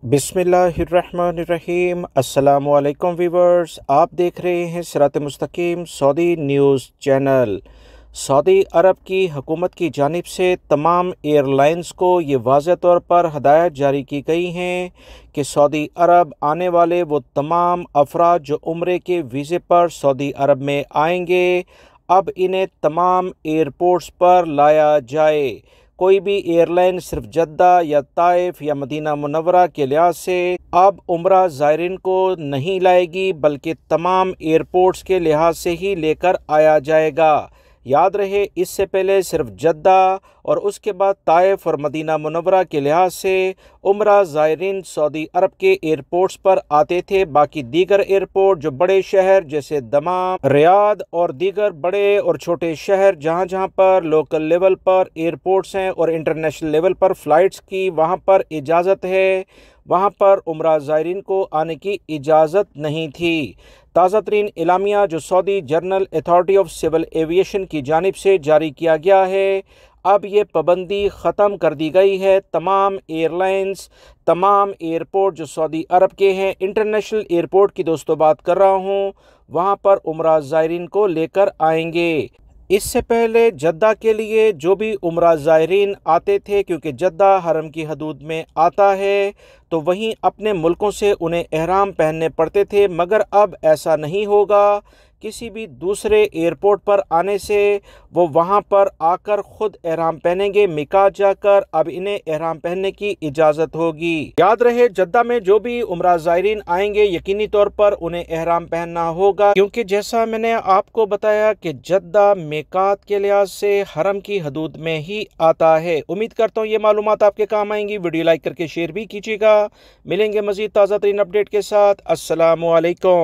बिस्मिल्लाहिर्रहमानिर्रहीम। अस्सलामुअलैकुम वीवर्स, आप देख रहे हैं सिरात मुस्तकीम सऊदी न्यूज़ चैनल। सऊदी अरब की हुकूमत की जानिब से तमाम एयरलाइंस को ये वाज़ह तौर पर हदायत जारी की गई हैं कि सऊदी अरब आने वाले वो तमाम अफराद जो उम्रे के वीज़े पर सऊदी अरब में आएंगे, अब इन्हें तमाम एयरपोर्ट्स पर लाया जाए। कोई भी एयरलाइन सिर्फ जद्दा या ताइफ या मदीना मुनव्वरा के लिहाज से अब उम्रा ज़ायरीन को नहीं लाएगी, बल्कि तमाम एयरपोर्ट्स के लिहाज से ही लेकर आया जाएगा। याद रहे, इससे पहले सिर्फ जद्दा और उसके बाद ताइफ और मदीना मुनव्वरा के लिहाज से उम्रा ज़ायरीन सऊदी अरब के एयरपोर्ट्स पर आते थे। बाकी दीगर एयरपोर्ट जो बड़े शहर जैसे दमाम, रियाद और दीगर बड़े और छोटे शहर जहाँ जहाँ पर लोकल लेवल पर एयरपोर्ट्स हैं और इंटरनेशनल लेवल पर फ़्लाइट्स की वहाँ पर इजाज़त है, वहाँ पर उम्रा ज़ायरीन को आने की इजाज़त नहीं थी। ताज़ा तरीन एलामिया जो Saudi general authority of civil aviation की जानिब से जारी किया गया है, अब ये पाबंदी ख़त्म कर दी गई है। तमाम एयरलाइंस, तमाम एयरपोर्ट जो सऊदी अरब के हैं, इंटरनेशनल एयरपोर्ट की दोस्तों बात कर रहा हूँ, वहाँ पर उम्रा ज़ायरीन को लेकर आएंगे। इससे पहले जद्दा के लिए जो भी उम्रा ज़ायरीन आते थे, क्योंकि जद्दा हरम की हदूद में आता है, तो वहीं अपने मुल्कों से उन्हें एहराम पहनने पड़ते थे, मगर अब ऐसा नहीं होगा। किसी भी दूसरे एयरपोर्ट पर आने से वो वहाँ पर आकर ख़ुद एहराम पहनेंगे, मिकात जाकर अब इन्हें एहराम पहनने की इजाज़त होगी। याद रहे, जद्दा में जो भी उम्रा ज़ायरीन आएंगे यकीनी तौर पर उन्हें एहराम पहनना होगा, क्योंकि जैसा मैंने आपको बताया कि जद्दा मिकात के लिहाज से हरम की हदूद में ही आता है। उम्मीद करता हूँ ये मालूमात आपके काम आएंगी। वीडियो लाइक करके शेयर भी कीजिएगा। मिलेंगे मज़ीद ताज़ा तरीन अपडेट के साथ। अस्सलामु अलैकुम।